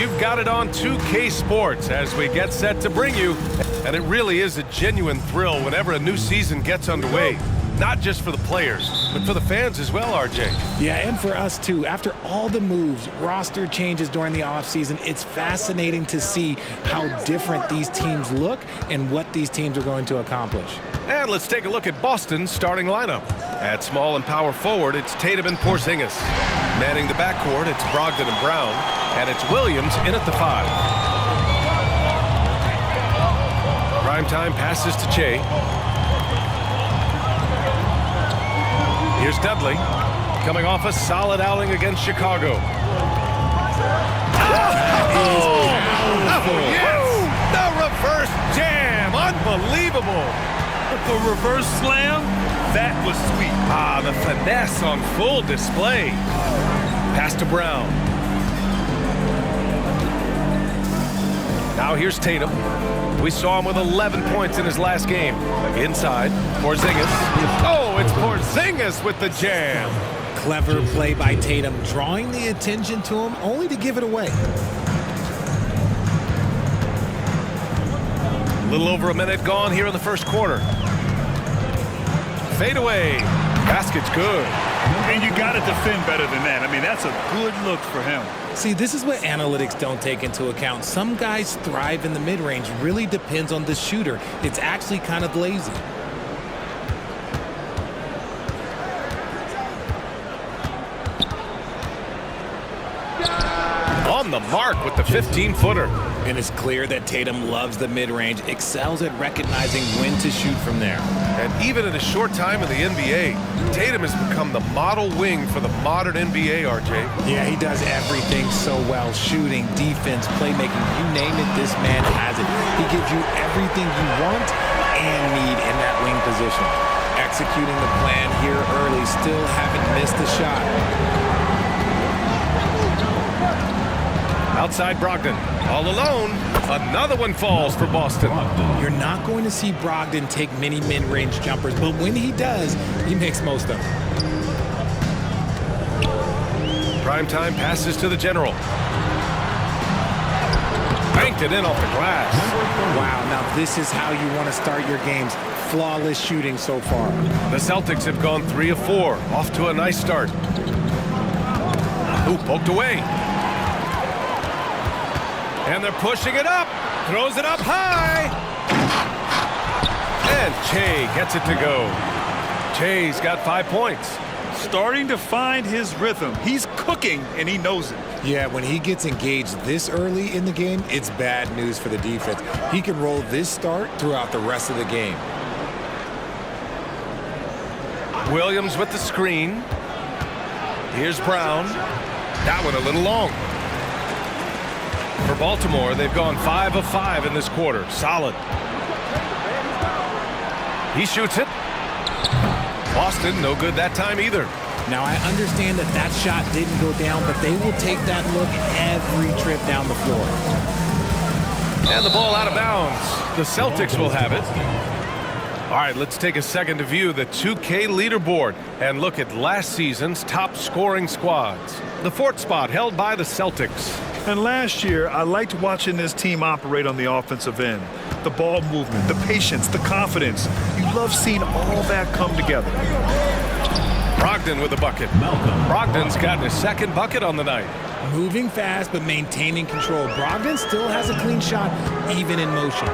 you've got it on 2K Sports as we get set to bring you, and it really is a genuine thrill whenever a new season gets underway. Not just for the players, but for the fans as well, RJ. Yeah, and for us too. After all the moves, roster changes during the offseason, it's fascinating to see how different these teams look and what these teams are going to accomplish. And let's take a look at Boston's starting lineup. At small and power forward, it's Tatum and Porzingis. Manning the backcourt, it's Brogdon and Brown. And it's Williams in at the 5. Primetime passes to Che. Here's Dudley, coming off a solid outing against Chicago. Oh, yes! The reverse jam! Unbelievable! The reverse slam? That was sweet. Ah, the finesse on full display. Pass to Brown. Now here's Tatum. We saw him with 11 points in his last game. Inside, Porzingis. Oh, it's Porzingis with the jam. Clever play by Tatum, drawing the attention to him, only to give it away. A little over a minute gone here in the first quarter. Fade away. Basket's good. And you got to defend better than that. I mean, that's a good look for him. See, this is what analytics don't take into account. Some guys thrive in the mid-range. Really depends on the shooter. It's actually kind of lazy. On the mark with the 15-footer. And it's clear that Tatum loves the mid-range, excels at recognizing when to shoot from there. And even in a short time in the NBA, Tatum has become the model wing for the modern NBA, RJ. Yeah, he does everything so well. Shooting, defense, playmaking, you name it, this man has it. He gives you everything you want and need in that wing position. Executing the plan here early, still haven't missed a shot. Outside Brogdon, all alone. Another one falls for Boston. You're not going to see Brogdon take many mid-range jumpers, but when he does, he makes most of them. Primetime passes to the general. Banked it in off the glass. Wow, now this is how you want to start your games. Flawless shooting so far. The Celtics have gone 3 of 4, off to a nice start. Ooh, poked away. And they're pushing it up. Throws it up high. And Che gets it to go. Che's got 5 points. Starting to find his rhythm. He's cooking, and he knows it. Yeah, when he gets engaged this early in the game, it's bad news for the defense. He can roll this start throughout the rest of the game. Williams with the screen. Here's Brown. That one a little long. For Baltimore, they've gone 5 of 5 in this quarter. Solid. He shoots it. Boston, no good that time either. Now, I understand that that shot didn't go down, but they will take that look every trip down the floor. And the ball out of bounds. The Celtics will have it. All right, let's take a second to view the 2K leaderboard and look at last season's top scoring squads. The 4th spot held by the Celtics. And last year, I liked watching this team operate on the offensive end. The ball movement, the patience, the confidence. You love seeing all that come together. Brogdon with a bucket. Brogdon's gotten his 2nd bucket on the night. Moving fast, but maintaining control. Brogdon still has a clean shot, even in motion.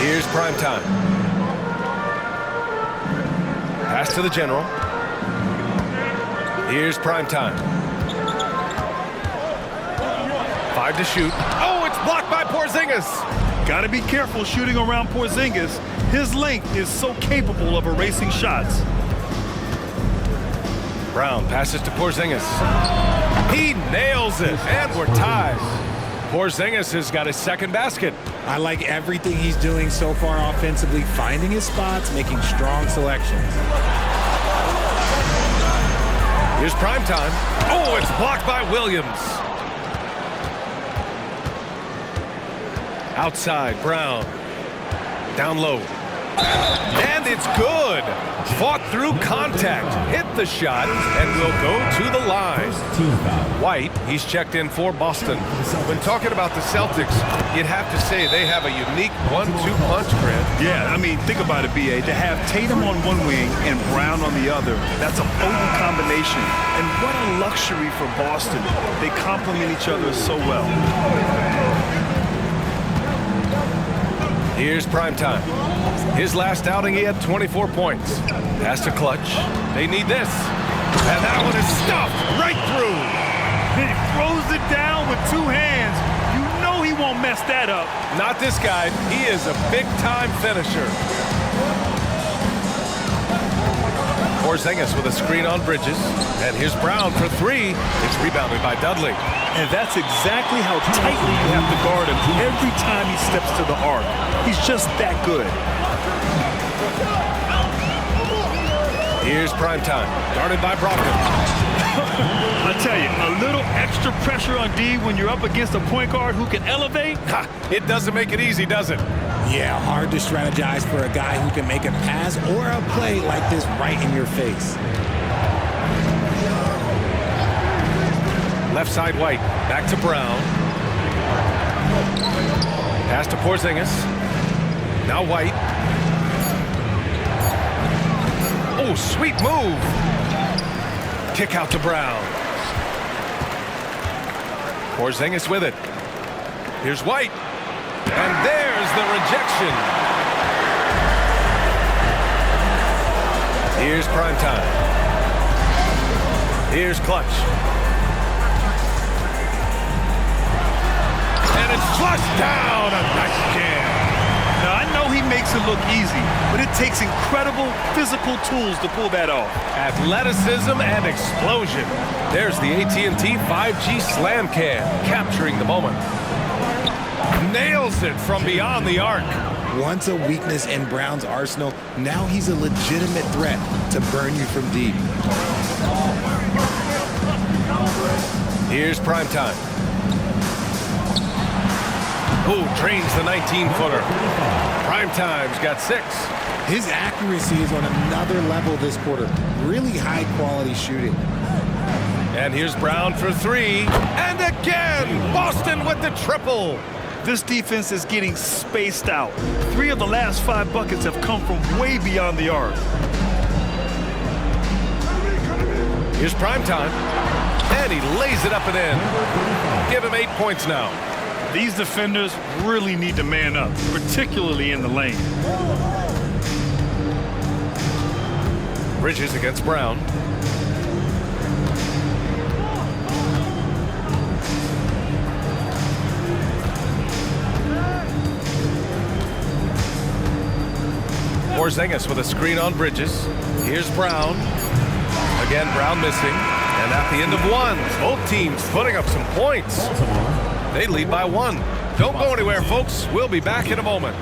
Here's primetime. Pass to the general. Here's primetime. 5 to shoot. Oh, it's blocked by Porzingis. Got to be careful shooting around Porzingis. His length is so capable of erasing shots. Brown passes to Porzingis. He nails it, and we're tied. Porzingis has got his 2nd basket. I like everything he's doing so far offensively, finding his spots, making strong selections. Here's primetime. Oh, it's blocked by Williams. Outside, Brown. Down low. And it's good. Fought through contact, hit the shot, and will go to the line. White, he's checked in for Boston. When talking about the Celtics, you'd have to say they have a unique 1-2 punch, Grant. Yeah, I mean, think about it, B.A. To have Tatum on one wing and Brown on the other, that's a potent combination. And what a luxury for Boston. They complement each other so well. Here's primetime. His last outing, he had 24 points. Pass to Clutch. They need this. And that one is stuffed right through. He throws it down with two hands. You know he won't mess that up. Not this guy. He is a big-time finisher. Porzingis with a screen on Bridges. And here's Brown for three. It's rebounded by Dudley. And that's exactly how tightly you have to guard him every time he steps to the arc. He's just that good. Here's primetime, guarded by Brogdon. I tell you, a little extra pressure on D when you're up against a point guard who can elevate. Ha, it doesn't make it easy, does it? Yeah, hard to strategize for a guy who can make a pass or a play like this right in your face. Left side White, back to Brown. Pass to Porzingis. Now White. Oh, sweet move. Kick out to Brown. Porzingis with it. Here's White. And there's the rejection. Here's primetime. Here's Clutch. And it's flushed down. A nice jam. Now, I know he makes it look easy, but it takes incredible physical tools to pull that off. Athleticism and explosion. There's the AT&T 5G Slam Cam, capturing the moment. Nails it from beyond the arc. Once a weakness in Brown's arsenal, now he's a legitimate threat to burn you from deep. Here's primetime. Oh, drains the 19-footer. Primetime's got 6. His accuracy is on another level this quarter. Really high-quality shooting. And here's Brown for 3. And again, Boston with the triple. This defense is getting spaced out. 3 of the last 5 buckets have come from way beyond the arc. Here's primetime. And he lays it up and in. Give him 8 points now. These defenders really need to man up, particularly in the lane. Bridges against Brown. Porzingis with a screen on Bridges. Here's Brown. Again, Brown missing. And at the end of 1, both teams putting up some points. They lead by 1. Don't go anywhere, folks. We'll be back in a moment.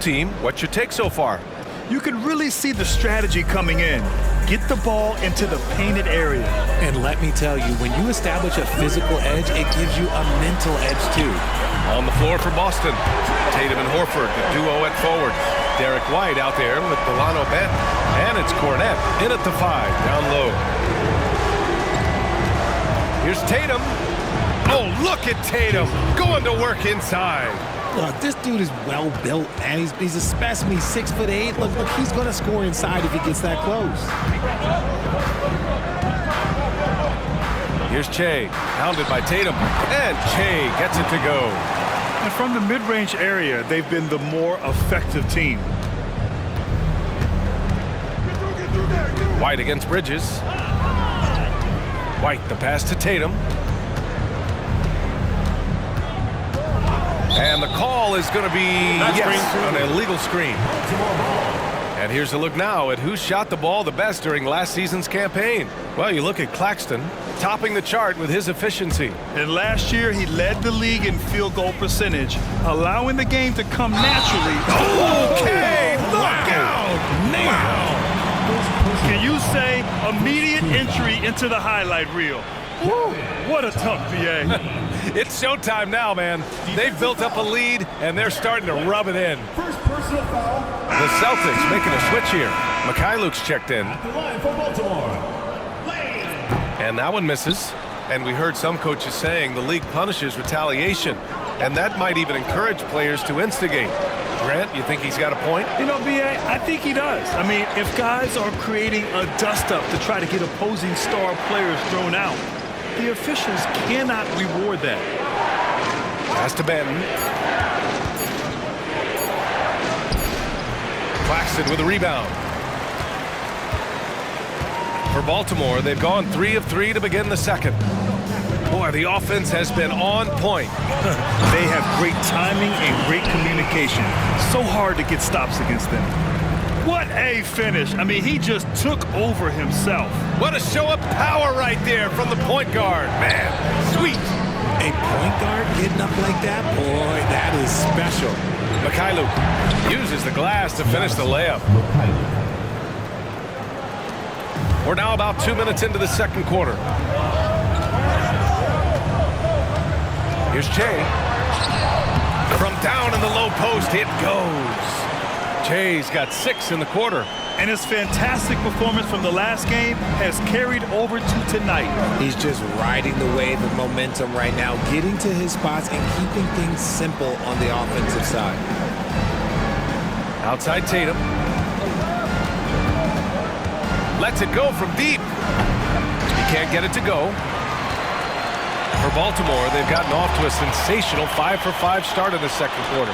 Team, what's your take so far? You can really see the strategy coming in. Get the ball into the painted area. And let me tell you, when you establish a physical edge, it gives you a mental edge too. On the floor for Boston, Tatum and Horford, the duo at forward. Derek White out there with Delano Bent. And it's Cornette in at the 5, down low. Here's Tatum. Oh, look at Tatum going to work inside. Look, this dude is well built, man. He's a specimen. He's 6'8". Look, he's going to score inside if he gets that close. Here's Che, hounded by Tatum. And Che gets it to go. And from the mid-range area, they've been the more effective team. White against Bridges. White, the pass to Tatum. And the call is going to be, an illegal screen. And here's a look now at who shot the ball the best during last season's campaign. Well, you look at Claxton, topping the chart with his efficiency. And last year, he led the league in field goal percentage, allowing the game to come naturally. Okay, look out! Wow. Can you say immediate entry into the highlight reel? Woo, what a tough BA. It's showtime now, man. They've built up a lead, and they're starting to rub it in. First personal foul. The Celtics making a switch here. Mikhailuk's checked in. At the line for Baltimore. And that one misses. And we heard some coaches saying the league punishes retaliation. And that might even encourage players to instigate. Grant, you think he's got a point? You know, BA, I think he does. I mean, if guys are creating a dust-up to try to get opposing star players thrown out, the officials cannot reward that. Pass to Benton. Claxton with a rebound. For Baltimore, they've gone 3 of 3 to begin the second. Boy, the offense has been on point. They have great timing and great communication. So hard to get stops against them. What a finish. I mean, he just took over himself. What a show of power right there from the point guard. Man, sweet. A point guard getting up like that? Boy, that is special. Mikhailuk uses the glass to finish the layup. We're now about 2 minutes into the second quarter. Here's Che. From down in the low post, it goes. Che's got 6 in the quarter. And his fantastic performance from the last game has carried over to tonight. He's just riding the wave of momentum right now, getting to his spots and keeping things simple on the offensive side. Outside Tatum. Lets it go from deep. He can't get it to go. For Baltimore, they've gotten off to a sensational 5-for-5 start in the second quarter.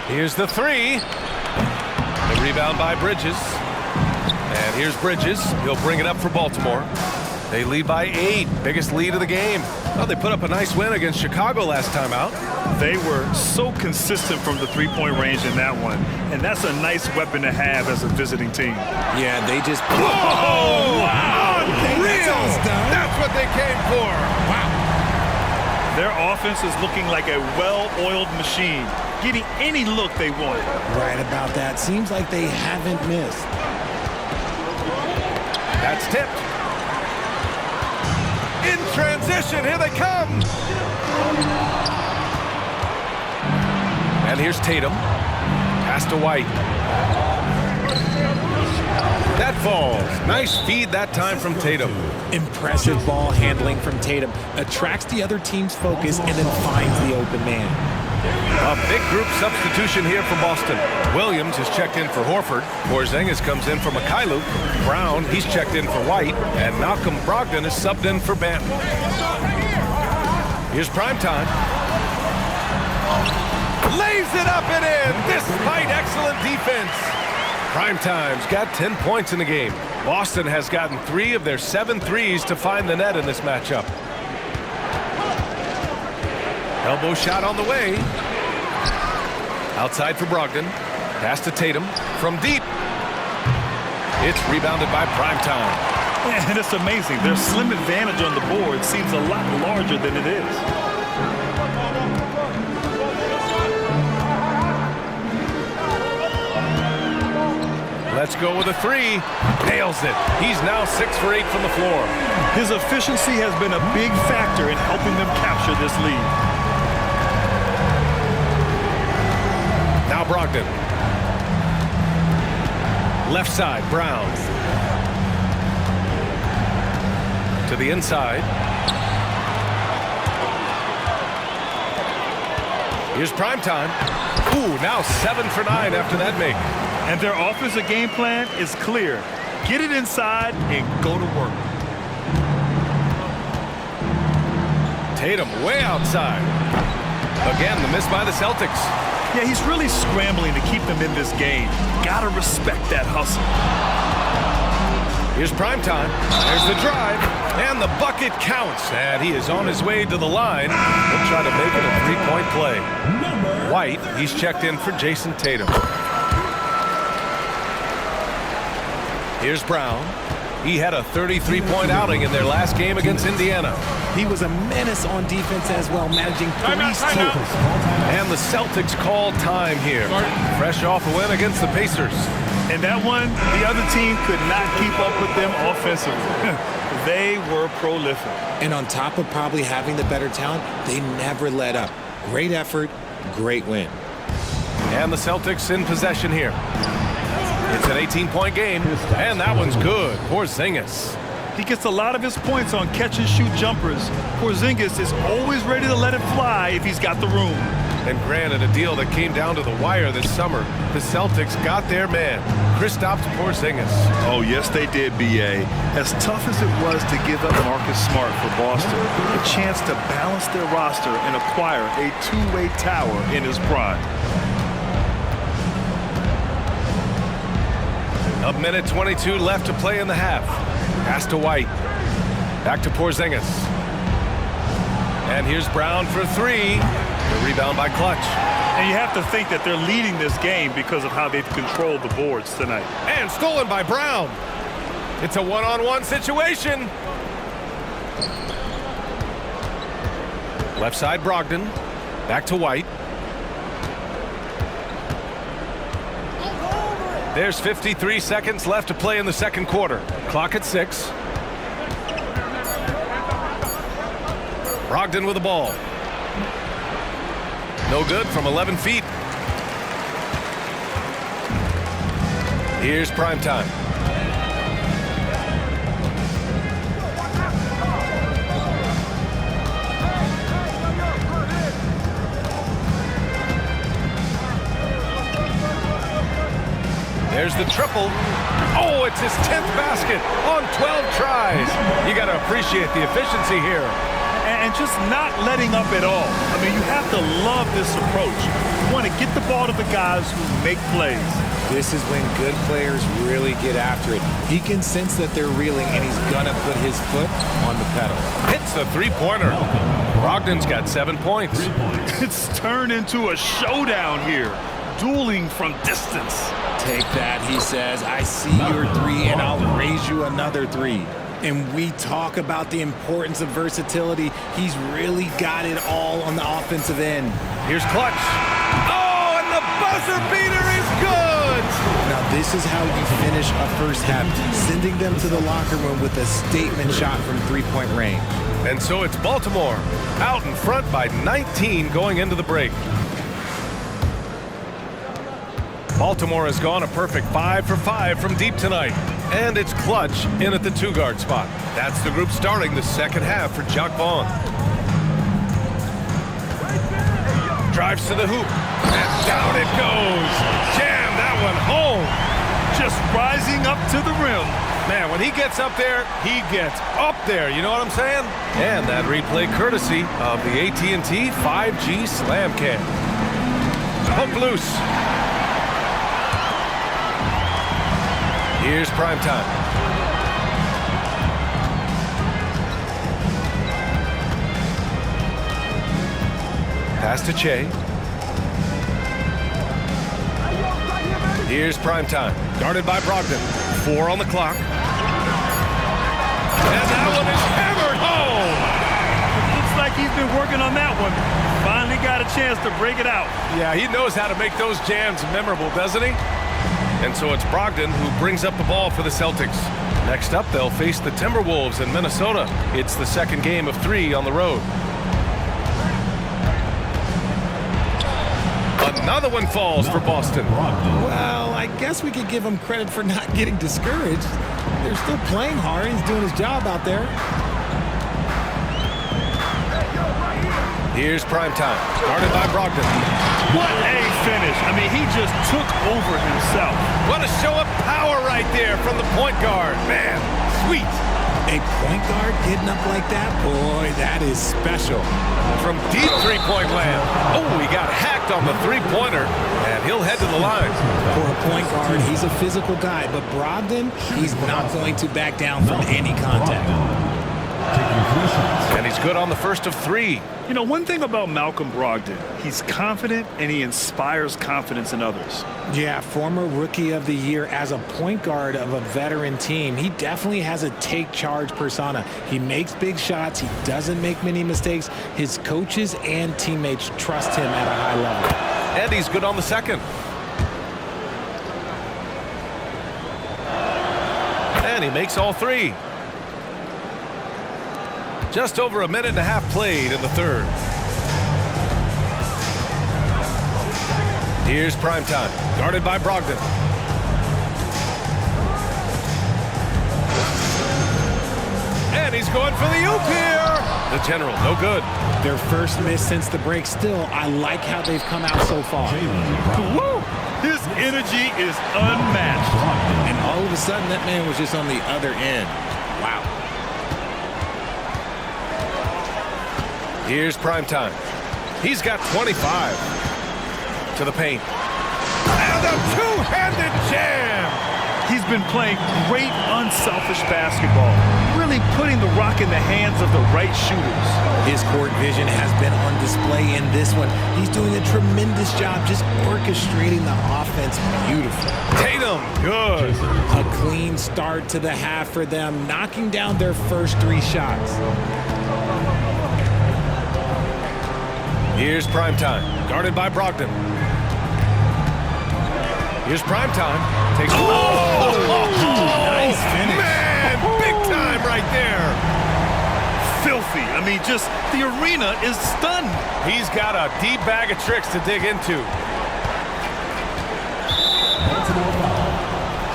Here's the three. The rebound by Bridges. And here's Bridges. He'll bring it up for Baltimore. They lead by 8. Biggest lead of the game. Well, they put up a nice win against Chicago last time out. They were so consistent from the three-point range in that one. And that's a nice weapon to have as a visiting team. Yeah, they just... Whoa! Wow! Unreal! That's what they came for. Wow. Their offense is looking like a well-oiled machine, getting any look they want. Right about that. Seems like they haven't missed. That's tipped. In transition, here they come. And here's Tatum. Pass to White. That falls. Nice feed that time from Tatum. Impressive ball handling from Tatum. Attracts the other team's focus and then finds the open man. A big group substitution here for Boston. Williams is checked in for Horford. Porzingis comes in for Mikhailuk. Brown, he's checked in for White. And Malcolm Brogdon is subbed in for Banton. Here's primetime. Lays it up and in, despite excellent defense. Primetime's got 10 points in the game. Boston has gotten 3 of their 7 threes to find the net in this matchup. Elbow shot on the way. Outside for Brogdon. Pass to Tatum from deep. It's rebounded by Primetime. And it's amazing. Their slim advantage on the board seems a lot larger than it is. Let's go with a 3. Nails it. He's now 6 for 8 from the floor. His efficiency has been a big factor in helping them capture this lead. Now Brogdon. Left side, Brown. To the inside. Here's Primetime. Ooh, now 7 for 9 after that make. And their offensive game plan is clear. Get it inside and go to work. Tatum way outside. Again, the miss by the Celtics. Yeah, he's really scrambling to keep them in this game. Gotta respect that hustle. Here's Primetime. There's the drive. And the bucket counts. And he is on his way to the line. He'll try to make it a 3-point play. White, he's checked in for Jason Tatum. Here's Brown. He had a 33-point outing in their last game against Indiana. He was a menace on defense as well, managing 3 steals. And the Celtics call time here. Fresh off a win against the Pacers. And that one, the other team could not keep up with them offensively. They were prolific. And on top of probably having the better talent, they never let up. Great effort, great win. And the Celtics in possession here. It's an 18-point game, and that one's good. Porzingis. He gets a lot of his points on catch-and-shoot jumpers. Porzingis is always ready to let it fly if he's got the room. And granted, a deal that came down to the wire this summer. The Celtics got their man, Kristaps Porzingis. Oh, yes, they did, B.A. As tough as it was to give up Marcus Smart for Boston, a chance to balance their roster and acquire a two-way tower in his prime. A minute 22 left to play in the half. Pass to White. Back to Porzingis. And here's Brown for three. The rebound by Clutch. And you have to think that they're leading this game because of how they've controlled the boards tonight. And stolen by Brown. It's a one-on-one situation. Left side Brogdon. Back to White. There's 53 seconds left to play in the second quarter. Clock at 6. Brogdon with the ball. No good from 11 feet. Here's prime time. There's the triple. Oh, it's his 10th basket on 12 tries. You got to appreciate the efficiency here. And just not letting up at all. I mean, you have to love this approach. You want to get the ball to the guys who make plays. This is when good players really get after it. He can sense that they're reeling, and he's going to put his foot on the pedal. Hits a three-pointer. Brogdon's got 7 points. It's turned into a showdown here. Dueling from distance. Take that, he says. I see your three, and I'll raise you another three. And we talk about the importance of versatility. He's really got it all on the offensive end. Here's Clutch. Oh, and the buzzer beater is good! Now, this is how you finish a first half, sending them to the locker room with a statement shot from three-point range. And so it's Baltimore out in front by 19 going into the break. Baltimore has gone a perfect 5 for 5 from deep tonight. And it's Clutch in at the two-guard spot. That's the group starting the second half for Jock Vaughn. Drives to the hoop. And down it goes. Jam that one home. Just rising up to the rim. Man, when he gets up there, he gets up there. You know what I'm saying? And that replay courtesy of the AT&T 5G Slam Cam. Hook loose. Here's prime time. Pass to Che. Here's prime time. Guarded by Brogdon. 4 on the clock. And that one is hammered home. Looks like he's been working on that one. Finally got a chance to break it out. Yeah, he knows how to make those jams memorable, doesn't he? And so it's Brogdon who brings up the ball for the Celtics. Next up, they'll face the Timberwolves in Minnesota. It's the second game of 3 on the road. Another one falls for Boston. Well, I guess we could give him credit for not getting discouraged. They're still playing hard. He's doing his job out there. Here's prime time. Guarded by Brogdon. What a finish. I mean, he just took over himself. What a show of power right there from the point guard. Man, sweet. A point guard getting up like that? Boy, that is special. From deep three-point land. Oh, he got hacked on the three-pointer, and he'll head to the line. For a point guard, he's a physical guy, but Brogdon, he's not going to back down from any contact. And he's good on the first of 3. You know, one thing about Malcolm Brogdon, he's confident and he inspires confidence in others. Yeah, former Rookie of the Year as a point guard of a veteran team. He definitely has a take-charge persona. He makes big shots. He doesn't make many mistakes. His coaches and teammates trust him at a high level. And he's good on the second. And he makes all three. Just over a minute and a half played in the third. Here's Primetime, guarded by Brogdon. And he's going for the oop here. The general, no good. Their first miss since the break. Still, I like how they've come out so far. Woo! His energy is unmatched. And all of a sudden, that man was just on the other end. Wow. Here's Primetime. He's got 25. To the paint. And a two-handed jam. He's been playing great unselfish basketball, really putting the rock in the hands of the right shooters. His court vision has been on display in this one. He's doing a tremendous job just orchestrating the offense beautifully. Tatum, good. A clean start to the half for them, knocking down their first 3 shots. Here's Primetime, guarded by Brogdon. Here's Primetime. Takes. Oh! Nice finish. Man, big time right there. Filthy. I mean, just the arena is stunned. He's got a deep bag of tricks to dig into. Baltimore foul.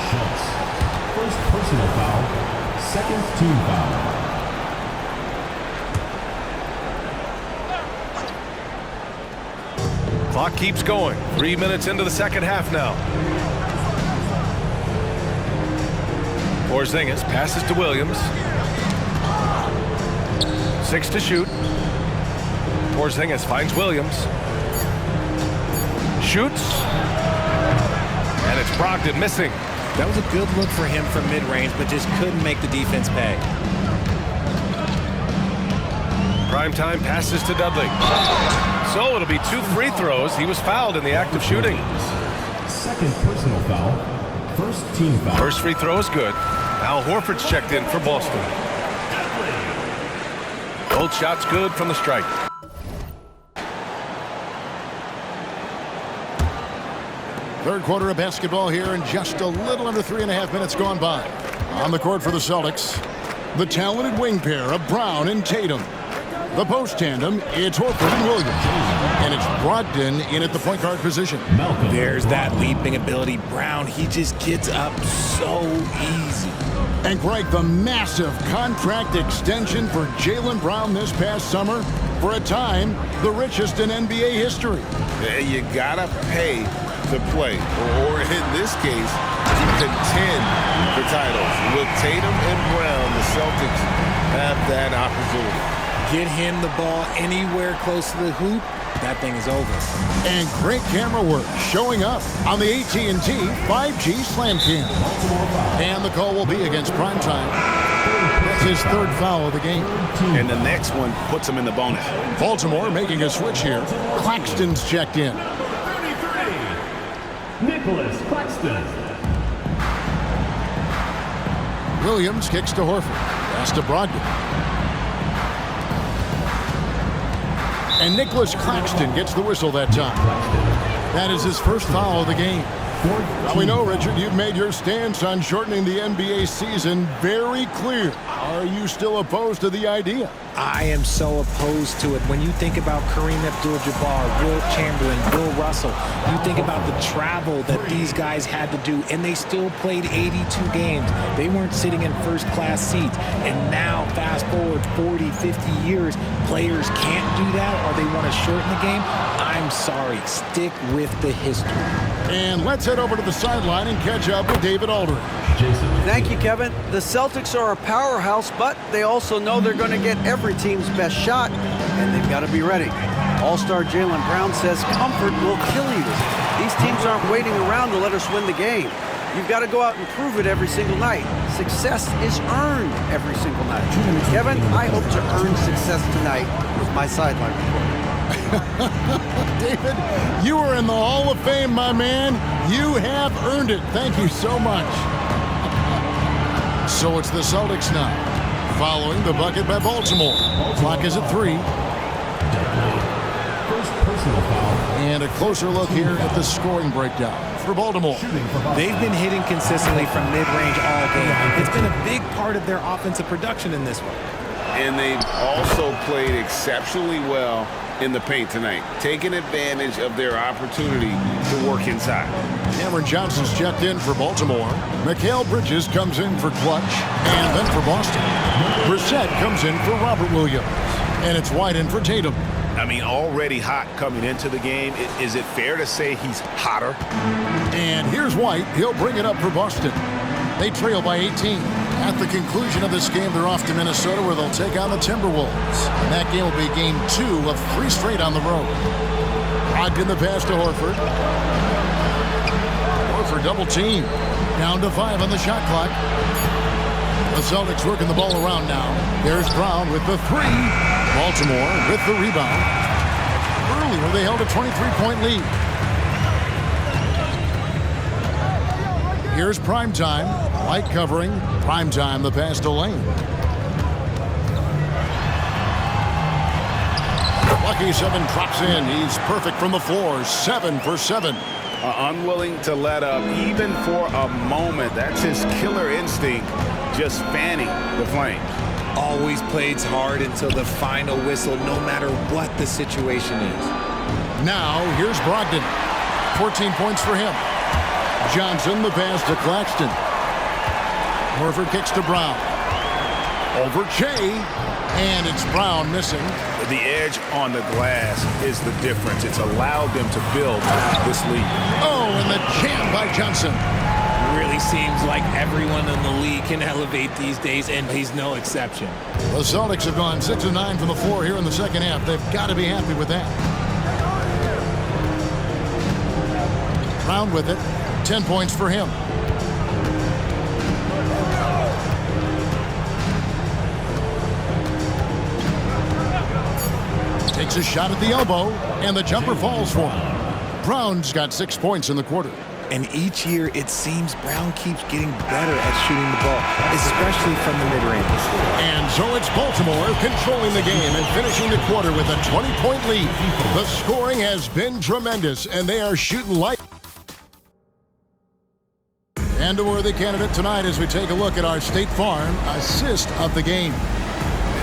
Schultz. First personal foul. Second team foul. Clock keeps going. 3 minutes into the second half now. Porzingis passes to Williams. 6 to shoot. Porzingis finds Williams. Shoots. And it's Brogdon missing. That was a good look for him from mid-range, but just couldn't make the defense pay. Primetime passes to Dudley. So it'll be 2 free throws. He was fouled in the act of shooting. Second personal foul. First team foul. First free throw is good. Al Horford's checked in for Boston. Both shots good from the strike. Third quarter of basketball here, and just a little under 3.5 minutes gone by. On the court for the Celtics, the talented wing pair of Brown and Tatum. The post tandem, it's Horford and Williams. And it's Brogdon in at the point guard position. There's that leaping ability. Brown, he just gets up so easy. And Greg, the massive contract extension for Jaylen Brown this past summer. For a time, the richest in NBA history. You gotta pay to play, or in this case, to contend for titles. With Tatum and Brown, the Celtics have that opportunity. Get him the ball anywhere close to the hoop, that thing is over. And great camera work showing up on the AT&T 5G Slam Cam. And the call will be against Primetime. That's his third foul of the game. And the next one puts him in the bonus. Baltimore making a switch here. Claxton's checked in. 33. Nicholas Claxton. Williams kicks to Horford. Pass to Brogdon. And Nicholas Claxton gets the whistle that time. That is his first foul of the game. Now we know, Richard, you've made your stance on shortening the NBA season very clear. Are you still opposed to the idea? I am so opposed to it. When you think about Kareem Abdul-Jabbar, Wilt Chamberlain, Bill Russell, you think about the travel that these guys had to do, and they still played 82 games. They weren't sitting in first-class seats. And now, fast forward 40, 50 years, players can't do that, or they want to shorten the game. I'm sorry. Stick with the history. And let's head over to the sideline and catch up with David Aldridge. Thank you, Kevin. The Celtics are a powerhouse, but they also know they're going to get every team's best shot, and they've got to be ready. All-star Jaylen Brown says comfort will kill you. These teams aren't waiting around to let us win the game. You've got to go out and prove it every single night. Success is earned every single night. Kevin, I hope to earn success tonight with my sideline report. David, you are in the Hall of Fame, my man. You have earned it. Thank you so much. So it's the Celtics now, following the bucket by Baltimore. Clock is at 3. First personal personal foul. And a closer look here at the scoring breakdown for Baltimore. They've been hitting consistently from mid-range all game. It's been a big part of their offensive production in this one. And they've also played exceptionally well in the paint tonight, taking advantage of their opportunity to work inside. Cameron Johnson's checked in for Baltimore. Mikal Bridges comes in for Clutch. And then for Boston, Brissett comes in for Robert Williams. And it's White in for Tatum. I mean, already hot coming into the game. Is it fair to say he's hotter? And here's White. He'll bring it up for Boston. They trail by 18. At the conclusion of this game, they're off to Minnesota where they'll take on the Timberwolves. And that game will be game 2 of 3 straight on the road. Brogdon the pass to Horford. Horford double team. Down to 5 on the shot clock. The Celtics working the ball around now. There's Brown with the 3. Baltimore with the rebound. Earlier they held a 23-point lead. Here's Primetime. Light covering. Primetime the pass to Lane. Lucky 7 drops in. He's perfect from the floor. 7 for 7. Unwilling to let up even for a moment. That's his killer instinct, just fanning the flames. Always plays hard until the final whistle, no matter what the situation is. Now, here's Brogdon. 14 points for him. Johnson, the pass to Claxton. Horford kicks to Brown. Over Shea. And it's Brown missing. The edge on the glass is the difference. It's allowed them to build this lead. Oh, and the jam by Johnson. Really seems like everyone in the league can elevate these days, and he's no exception. The Celtics have gone 6 of 9 from the floor here in the second half. They've got to be happy with that. Brown with it. 10 points for him. Takes a shot at the elbow, and the jumper falls for him. Brown's got 6 points in the quarter. And each year, it seems Brown keeps getting better at shooting the ball, especially from the mid-range. And so it's Baltimore controlling the game and finishing the quarter with a 20-point lead. The scoring has been tremendous, and they are shooting light. And a worthy candidate tonight as we take a look at our State Farm assist of the game.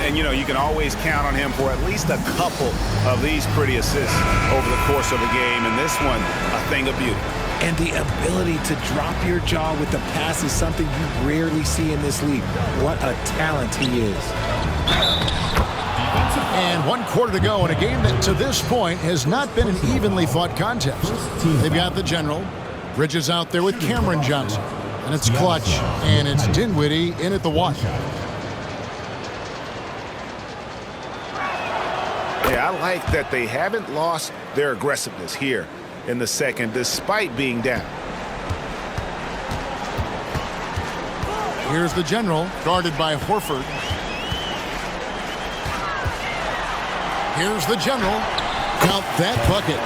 And, you know, you can always count on him for at least a couple of these pretty assists over the course of a game. And this one, a thing of beauty. And the ability to drop your jaw with the pass is something you rarely see in this league. What a talent he is. And 1 quarter to go in a game that to this point has not been an evenly fought contest. They've got the general. Bridges out there with Cameron Johnson. And it's Clutch. And it's Dinwiddie in at the 1. Yeah, I like that they haven't lost their aggressiveness here in the second, despite being down. Here's the general, guarded by Horford. Here's the general. Count that bucket.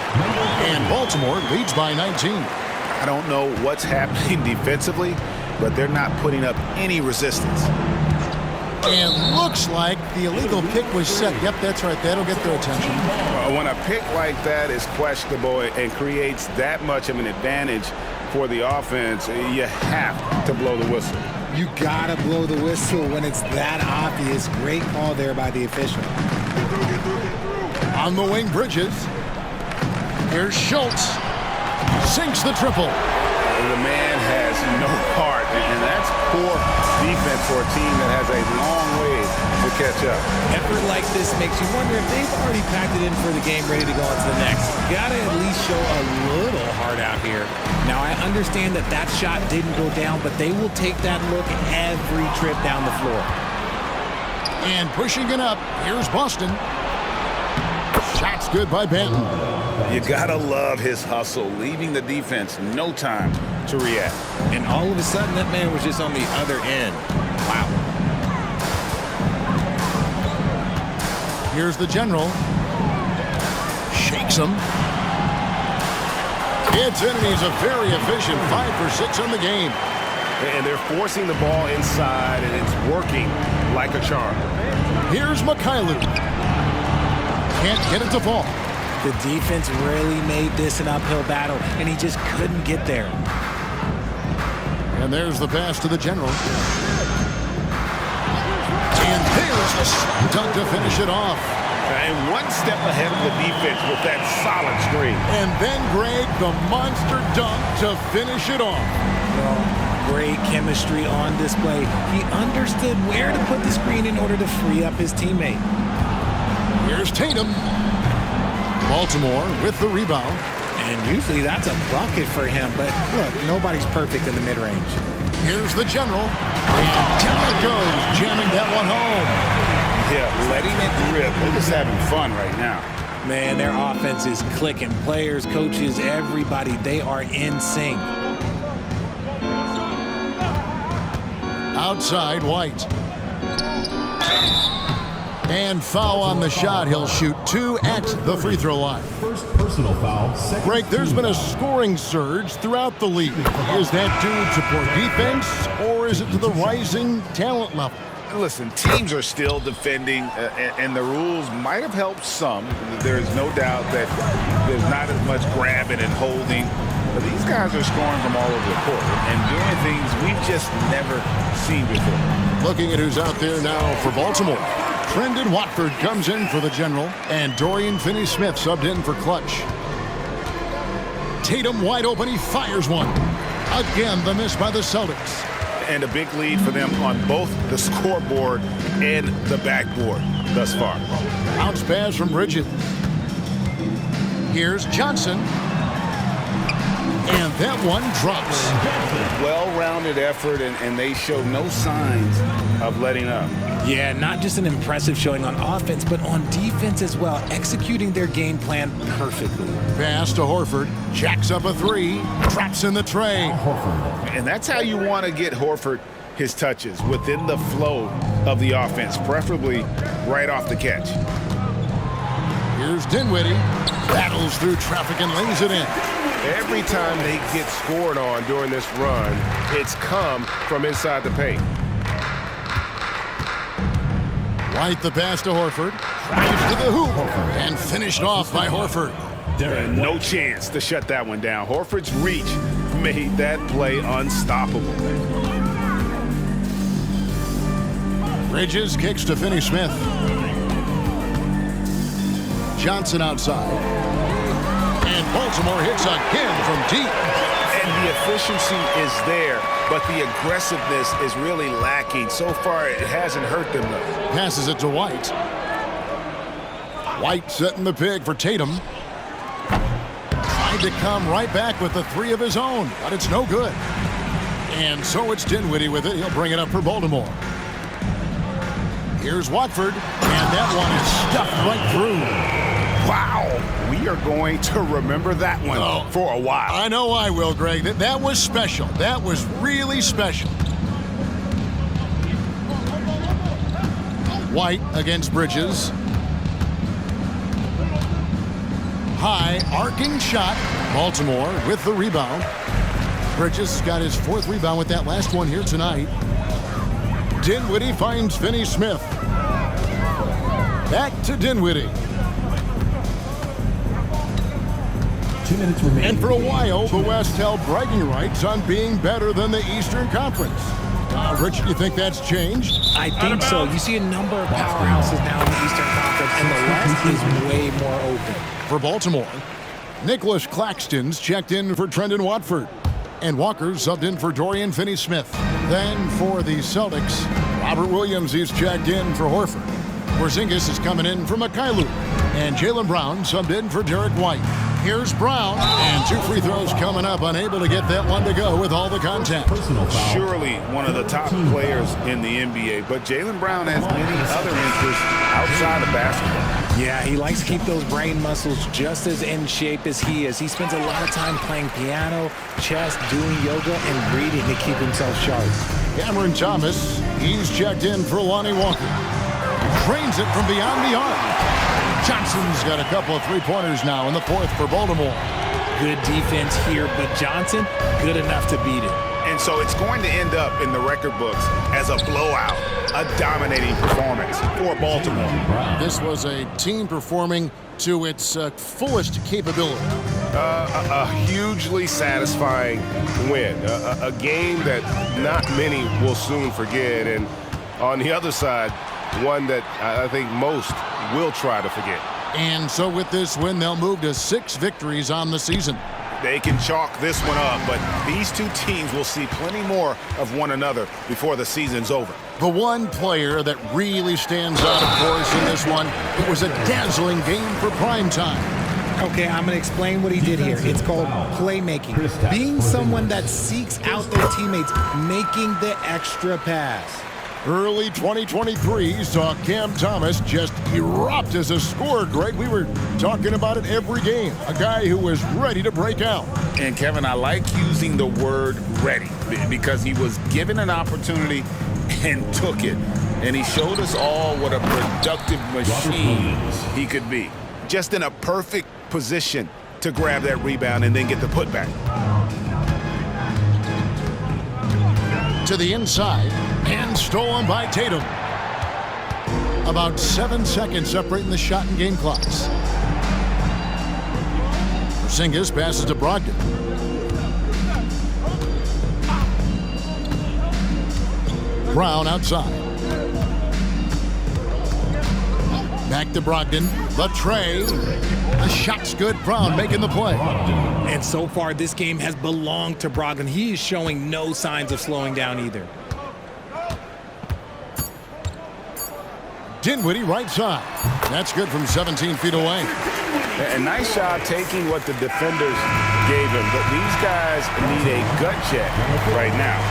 And Baltimore leads by 19. I don't know what's happening defensively, but they're not putting up any resistance. And looks like the illegal pick was set. Yep, that's right. That'll get their attention. When a pick like that is questionable and creates that much of an advantage for the offense, you have to blow the whistle. You gotta blow the whistle when it's that obvious. Great call there by the official. On the wing, Bridges. Here's Schultz. Sinks the triple. The man has no heart, and that's poor defense for a team that has a long way to catch up. Effort like this makes you wonder if they've already packed it in for the game, ready to go on to the next. Gotta at least show a little heart out here. Now, I understand that that shot didn't go down, but they will take that look every trip down the floor. And pushing it up, here's Boston. Shot's good by Benton. You gotta love his hustle, leaving the defense no time to react. And all of a sudden, that man was just on the other end. Wow. Here's the general. Shakes him. It's in, and he's a very efficient 5 for 6 on the game. And they're forcing the ball inside, and it's working like a charm. Here's Mikhailuk. Can't get it to fall. The defense really made this an uphill battle, and he just couldn't get there. And there's the pass to the general. And there's the slam dunk to finish it off. And one step ahead of the defense with that solid screen. And then, Greg, the monster dunk to finish it off. Well, great chemistry on display. He understood where to put the screen in order to free up his teammate. Here's Tatum. Baltimore with the rebound. And usually that's a bucket for him, but look, nobody's perfect in the mid-range. Here's the general. And down it goes, jamming that one home. Yeah, letting it rip. They're just having fun right now. Man, their offense is clicking. Players, coaches, everybody, they are in sync. Outside, White. And foul on the shot. He'll shoot 2 at the free throw line. First personal foul. Second Greg, there's been a foul. scoring surge throughout the league. Is that due to poor defense, or is it to the rising talent level? Listen, teams are still defending, and the rules might have helped some. There is no doubt that there's not as much grabbing and holding. But these guys are scoring from all over the court and doing things we've just never seen before. Looking at who's out there now for Baltimore. Trendon Watford comes in for the general, and Dorian Finney-Smith subbed in for clutch. Tatum wide open, he fires one. Again, the miss by the Celtics. And a big lead for them on both the scoreboard and the backboard thus far. Bounce pass from Bridges. Here's Johnson. And that one drops. Well-rounded effort, and they show no signs of letting up. Yeah, not just an impressive showing on offense, but on defense as well, executing their game plan perfectly. Pass to Horford. Jacks up a 3. Traps in the tray. And that's how you want to get Horford his touches, within the flow of the offense, preferably right off the catch. Here's Dinwiddie. Battles through traffic and lays it in. Every time they get scored on during this run, it's come from inside the paint. White the pass to Horford. Drives to the hoop. And finished off by Horford. And no chance to shut that one down. Horford's reach made that play unstoppable. Bridges kicks to Finney-Smith. Johnson outside. And Baltimore hits again from deep. And the efficiency is there, but the aggressiveness is really lacking. So far, it hasn't hurt them, though. Passes it to White. White setting the pig for Tatum. Tried to come right back with the 3 of his own, but it's no good. And so it's Dinwiddie with it. He'll bring it up for Baltimore. Here's Watford, and that one is stuffed right through. Wow, we are going to remember that one for a while. I know I will, Greg. That was special. That was really special. White against Bridges. High, arcing shot. Baltimore with the rebound. Bridges got his 4th rebound with that last one here tonight. Dinwiddie finds Finney-Smith. Back to Dinwiddie. 2 minutes remaining. And for a while, the West held bragging rights on being better than the Eastern Conference. Rich, do you think that's changed? I think so. You see a number of powerhouses now in the Eastern Conference, and the West is way more open. For Baltimore, Nicholas Claxton's checked in for Trendon Watford. And Walker subbed in for Dorian Finney-Smith. Then for the Celtics, Robert Williams, he's checked in for Horford. Porzingis is coming in for Mikhailuk. And Jaylen Brown subbed in for Derek White. Here's Brown, and 2 free throws coming up, unable to get that one to go with all the contact. Personal foul. Surely one of the top players in the NBA, but Jaylen Brown has many other interests outside of basketball. Yeah, he likes to keep those brain muscles just as in shape as he is. He spends a lot of time playing piano, chess, doing yoga, and reading to keep himself sharp. Cameron Thomas, he's checked in for Lonnie Walker. Trains it from beyond the arc. Johnson's got a couple of 3-pointers now in the 4th for Baltimore. Good defense here, but Johnson, good enough to beat it. And And so it's going to end up in the record books as a blowout, a dominating performance for Baltimore. This was a team performing to its fullest capability. A hugely satisfying win. A game that not many will soon forget. And on the other side, one that I think most will try to forget. And so with this win, they'll move to 6 victories on the season. They can chalk this one up, but these two teams will see plenty more of one another before the season's over. The one player that really stands out, of course, in this one, it was a dazzling game for prime time. Okay, I'm going to explain what he did here. It's called playmaking. Being someone that seeks out their teammates, making the extra pass. Early 2023 saw Cam Thomas just erupt as a scorer, Greg. We were talking about it every game. A guy who was ready to break out. And, Kevin, I like using the word ready because he was given an opportunity and took it. And he showed us all what a productive machine he could be. Just in a perfect position to grab that rebound and then get the putback. To the inside and stolen by Tatum. About 7 seconds separating the shot and game clocks. Porzingis passes to Brogdon. Brown outside. Back to Brogdon. The tray. The shot's good. Brown making the play. And so far, this game has belonged to Brogdon. He is showing no signs of slowing down either. Dinwiddie right side. That's good from 17 feet away. A nice job taking what the defenders gave him, but these guys need a gut check right now.